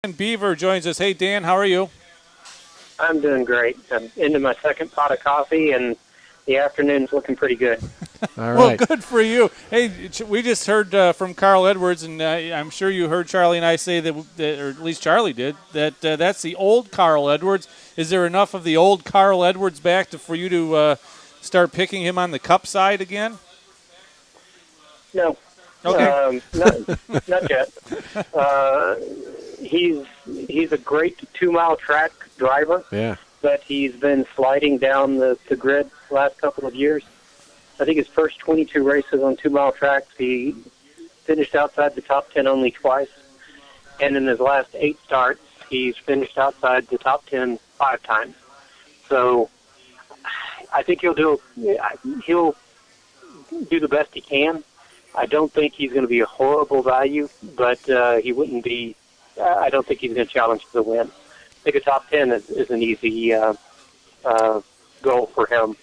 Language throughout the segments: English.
Dan Beaver joins us. Hey, Dan, how are you? I'm doing great. I'm into my second pot of coffee, and the afternoon's looking pretty good. All Well, right. good for you. Hey, we just heard from Carl Edwards, and I'm sure you heard Charlie and I say that, or at least Charlie did, that that's the old Carl Edwards. Is there enough of the old Carl Edwards back for you to start picking him on the Cup side again? No, Okay. not yet. Uh, he's a great 2-mile track driver, Yeah. but he's been sliding down the grid the last couple of years. I think his first 22 races on 2-mile tracks, he finished outside the top 10 only twice. And in his last 8 starts, he's finished outside the top 10 5 times. So I think he'll do the best he can. I don't think he's going to be a horrible value, but he wouldn't be. I don't think he's going to challenge for the win. I think a top 10 is an easy goal for him,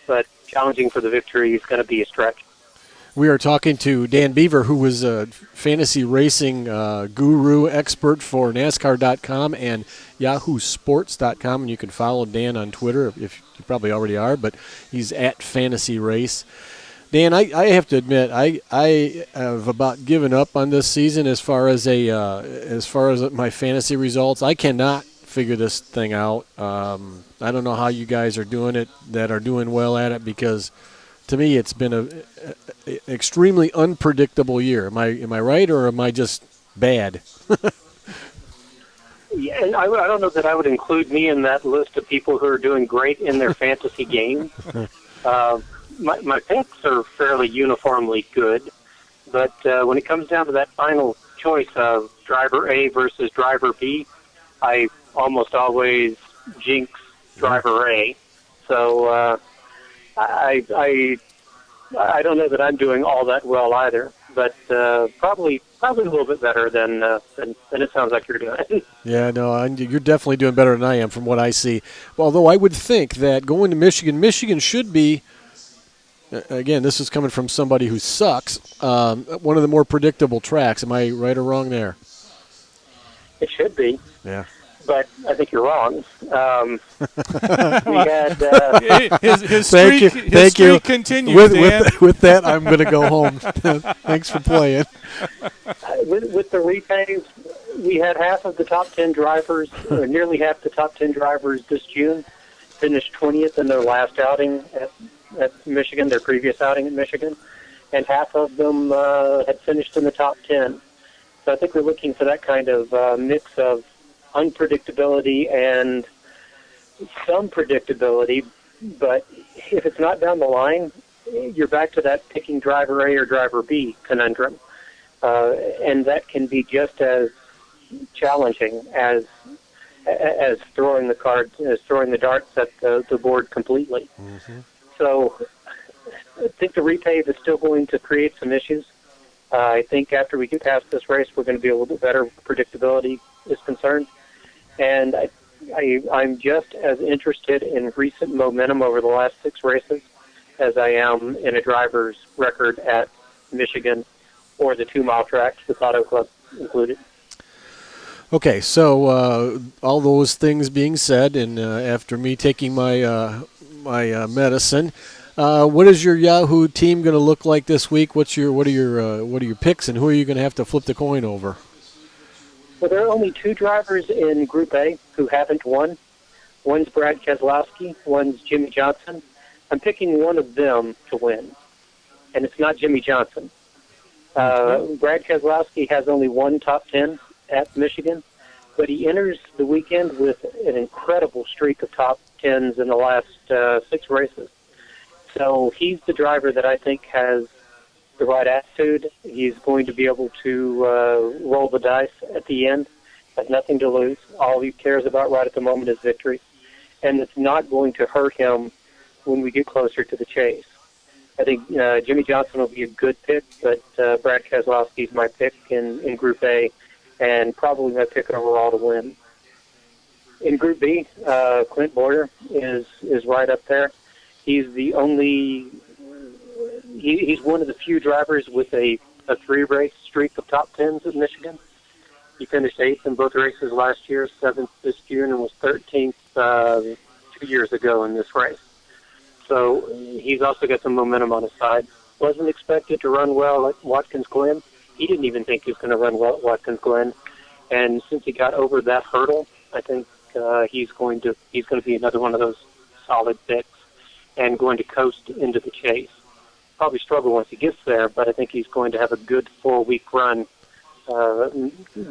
but challenging for the victory is going to be a stretch. We are talking to Dan Beaver, who was a fantasy racing guru expert for NASCAR.com and YahooSports.com, and you can follow Dan on Twitter if you probably already are, but he's at Fantasy Race. Dan, I have to admit, I have about given up on this season as far as my fantasy results. I cannot figure this thing out. I don't know how you guys are doing it that are doing well at it, because to me it's been an extremely unpredictable year. Am I right, or am I just bad? Yeah, and I don't know that I would include me in that list of people who are doing great in their fantasy game. My picks are fairly uniformly good, but when it comes down to that final choice of driver A versus driver B, I almost always jinx driver A. So I don't know that I'm doing all that well either, but probably a little bit better than it sounds like you're doing. Yeah, no, you're definitely doing better than I am from what I see. Although I would think that going to Michigan should be, again, this is coming from somebody who sucks, one of the more predictable tracks. Am I right or wrong there? It should be. Yeah. But I think you're wrong. We had His Thank you. streak, Thank you. continues, Dan. With that, I'm going to go home. Thanks for playing. with the repays, we had half of the top 10 drivers, or nearly half the top 10 drivers this June, finished 20th in their last outing at Michigan, their previous outing at Michigan, and half of them had finished in the top 10. So I think we're looking for that kind of mix of unpredictability and some predictability, but if it's not down the line, you're back to that picking driver A or driver B conundrum, and that can be just as challenging as throwing the darts at the board completely. Mm-hmm. So I think the repave is still going to create some issues. I think after we get past this race, we're going to be a little bit better where predictability is concerned. And I'm just as interested in recent momentum over the last 6 races as I am in a driver's record at Michigan or the 2-mile tracks, with Auto Club included. Okay, so all those things being said, and after me taking my medicine, what is your Yahoo team going to look like this week? What are your picks, and who are you going to have to flip the coin over? Well, there are only 2 drivers in Group A who haven't won. One's Brad Keselowski, one's Jimmy Johnson. I'm picking one of them to win, and it's not Jimmy Johnson. Brad Keselowski has only one top 10 at Michigan, but he enters the weekend with an incredible streak of top 10s in the last 6 races. So he's the driver that I think has the right attitude. He's going to be able to roll the dice at the end, has nothing to lose. All he cares about right at the moment is victory, and it's not going to hurt him when we get closer to the chase. I think Jimmy Johnson will be a good pick, but Brad Keselowski is my pick in Group A, and probably my pick overall to win. In Group B, Clint Boyer is right up there. He's the only. He's one of the few drivers with a 3-race streak of top 10s at Michigan. He finished 8th in both races last year, 7th this June, and was 13th 2 years ago in this race. So he's also got some momentum on his side. Wasn't expected to run well at Watkins Glen. He didn't even think he was going to run well at Watkins Glen. And since he got over that hurdle, I think he's going to be another one of those solid picks and going to coast into the chase. Probably struggle once he gets there, but I think he's going to have a good 4-week run,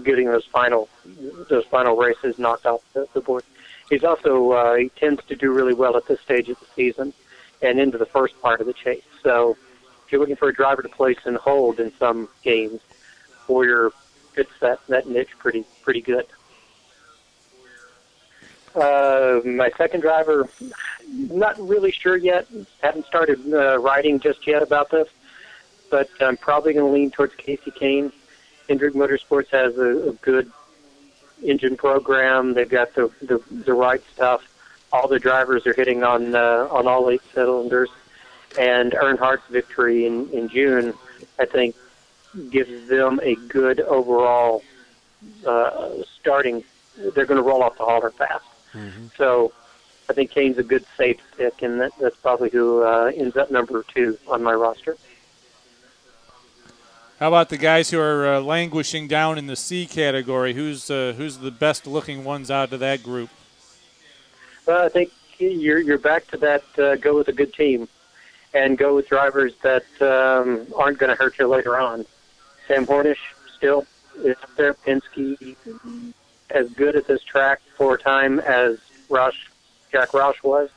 getting those final races knocked off the board. He's also he tends to do really well at this stage of the season and into the first part of the chase. So if you're looking for a driver to place and hold in some games, Boyer fits that niche pretty good. My second driver, not really sure yet. Haven't started writing just yet about this, but I'm probably going to lean towards Casey Kane. Hendrick Motorsports has a good engine program. They've got the right stuff. All the drivers are hitting on all 8 cylinders. And Earnhardt's victory in June, I think, gives them a good overall starting. They're going to roll off the hauler fast. Mm-hmm. So I think Kane's a good safe pick, and that's probably who ends up number 2 on my roster. How about the guys who are languishing down in the C category? Who's the best-looking ones out of that group? Well, I think you're back to that go with a good team and go with drivers that aren't going to hurt you later on. Sam Hornish still is up there. Penske, as good at this track for a time as Jack Roush was.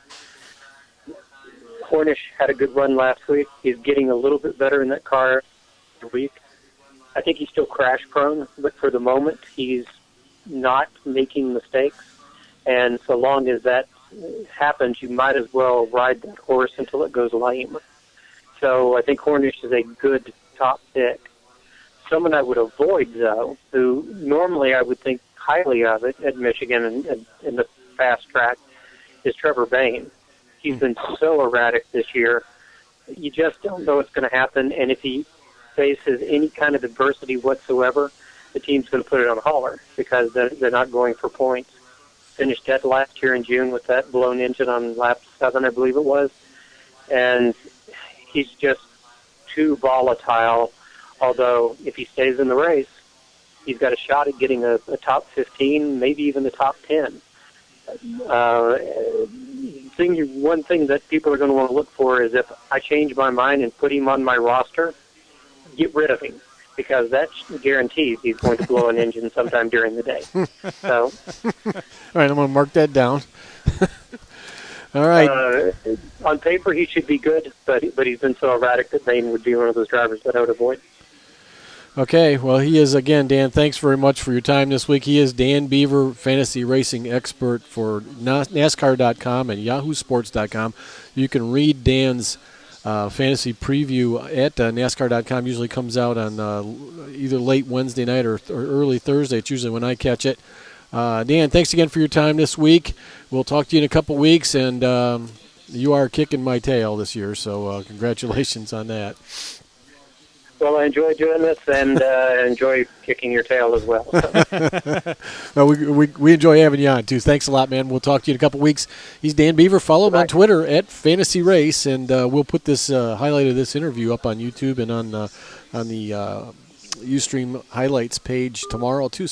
Hornish had a good run last week. He's getting a little bit better in that car every week. I think he's still crash prone, but for the moment he's not making mistakes. And so long as that happens, you might as well ride that horse until it goes lame. So I think Hornish is a good top pick. Someone I would avoid, though, who normally I would think highly of it at Michigan and in the fast track, is Trevor Bayne. He's been so erratic this year. You just don't know what's going to happen, and if he faces any kind of adversity whatsoever, the team's going to put it on hauler because they're not going for points. Finished dead last year in June with that blown engine on lap 7, I believe it was, and he's just too volatile. Although if he stays in the race, he's got a shot at getting a top 15, maybe even the top 10. One thing that people are going to want to look for is if I change my mind and put him on my roster, get rid of him, because that guarantees he's going to blow an engine sometime during the day. So, all right, I'm going to mark that down. All right. On paper, he should be good, but he's been so erratic that Bayne would be one of those drivers that I would avoid. Okay, well, he is, again, Dan, thanks very much for your time this week. He is Dan Beaver, fantasy racing expert for NASCAR.com and YahooSports.com. You can read Dan's fantasy preview at NASCAR.com. Usually comes out on either late Wednesday night or early Thursday. It's usually when I catch it. Dan, thanks again for your time this week. We'll talk to you in a couple weeks, and you are kicking my tail this year, so congratulations on that. Well, I enjoy doing this and enjoy kicking your tail as well. So. Well, we enjoy having you on, too. Thanks a lot, man. We'll talk to you in a couple weeks. He's Dan Beaver. Follow him on Twitter at Fantasy Race, and we'll put this highlight of this interview up on YouTube and on the Ustream highlights page tomorrow, too.